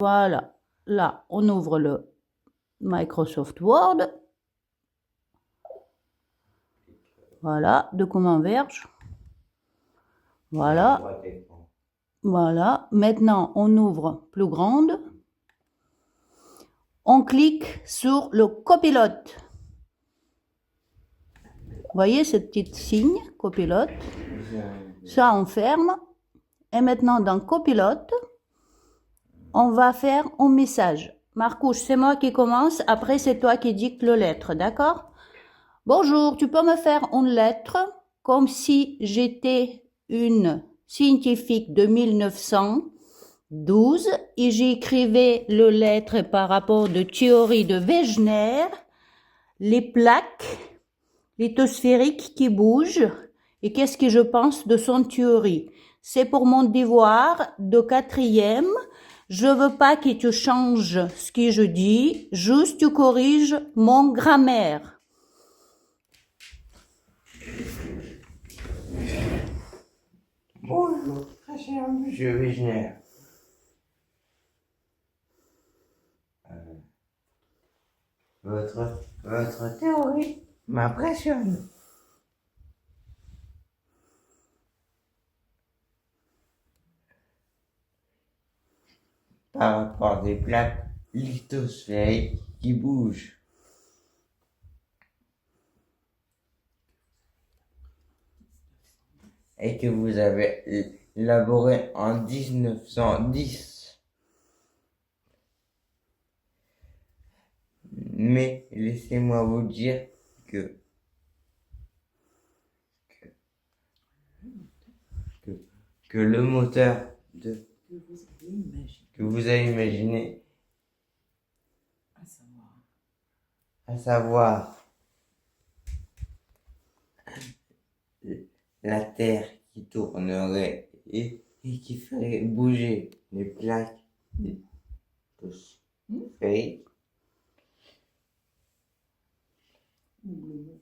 Voilà. Là, on ouvre le Microsoft Word. Voilà, document vierge. Voilà. Voilà. Maintenant, on ouvre plus grande. On clique sur le copilote. Vous voyez ce petit signe, copilote. Ça, on ferme. Et maintenant, dans copilote, on va faire un message. Marcouche, c'est moi qui commence. Après, c'est toi qui dictes le lettre, d'accord? Bonjour, tu peux me faire une lettre comme si j'étais une scientifique de 1912 et j'écrivais le lettre par rapport de théorie de Wegener, les plaques lithosphériques qui bougent et qu'est-ce que je pense de son théorie. C'est pour mon devoir de 4e. Je veux pas que tu changes ce que je dis, juste tu corriges mon grammaire. Bonjour, très cher monsieur Wegener. Votre théorie m'impressionne. Par rapport des plaques lithosphériques qui bougent. Et que vous avez élaboré en 1910. Mais laissez-moi vous dire que le moteur que vous avez imaginé, à savoir la Terre qui tournerait et qui ferait bouger les plaques lithosphériques, ou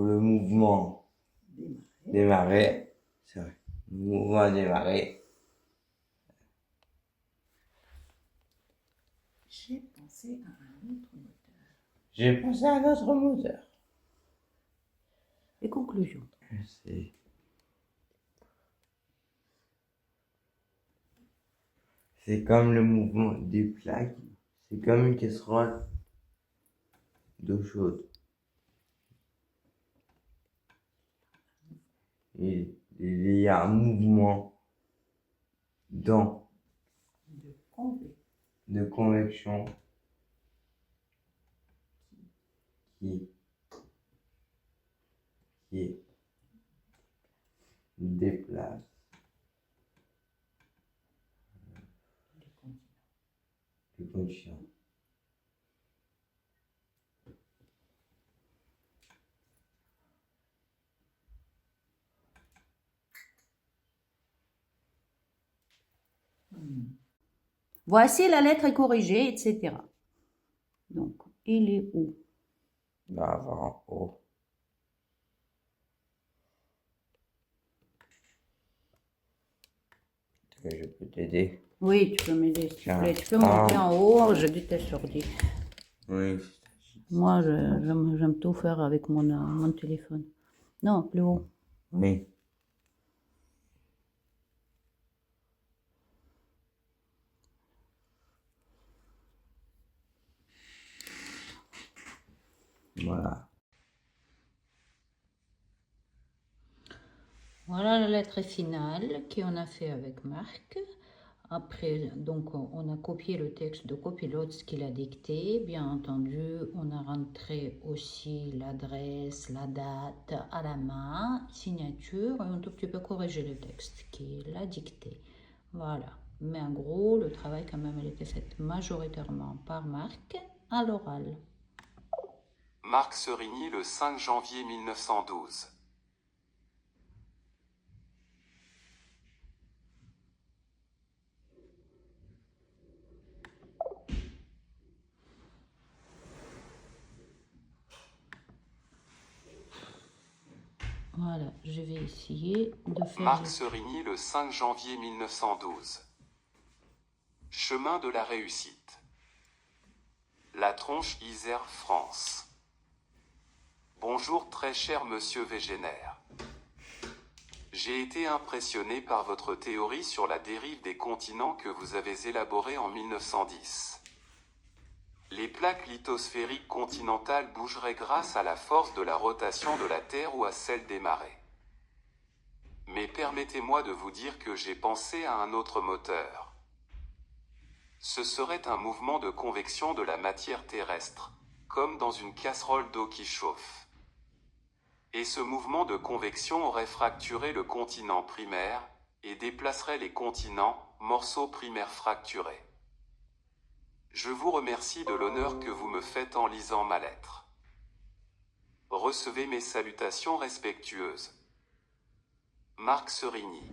le mouvement des marées, c'est vrai, le mouvement des marées. J'ai pensé à un autre moteur. J'ai pensé à un autre moteur. Et conclusion. C'est comme le mouvement des plaques, c'est comme une casserole d'eau chaude. Et il y a un mouvement de convection qui déplace le continent. Voici la lettre corrigée, etc. Donc, il est où? Là, en haut. Est-ce que je peux t'aider? Oui, tu peux m'aider, s'il te plaît. Tiens. Tu peux monter en haut, je déteste l'ordi. Oui. Moi, j'aime tout faire avec mon téléphone. Non, plus haut. Oui. Voilà. Voilà la lettre finale qu'on a fait avec Marc. Après, donc, on a copié le texte de copilote, ce qu'il a dicté. Bien entendu, on a rentré aussi l'adresse, la date à la main, signature, et un tout petit peu corrigé le texte qu'il a dicté. Voilà. Mais en gros, le travail, quand même, il était fait majoritairement par Marc à l'oral. Marc Serigny le 5 janvier 1912. Voilà, je vais essayer de faire... Marc Serigny le 5 janvier 1912. Chemin de la réussite. La Tronche, Isère, France. Bonjour très cher monsieur Wegener. J'ai été impressionné par votre théorie sur la dérive des continents que vous avez élaborée en 1910. Les plaques lithosphériques continentales bougeraient grâce à la force de la rotation de la Terre ou à celle des marées. Mais permettez-moi de vous dire que j'ai pensé à un autre moteur. Ce serait un mouvement de convection de la matière terrestre, comme dans une casserole d'eau qui chauffe. Et ce mouvement de convection aurait fracturé le continent primaire, et déplacerait les continents, morceaux primaires fracturés. Je vous remercie de l'honneur que vous me faites en lisant ma lettre. Recevez mes salutations respectueuses. Marc Serigny.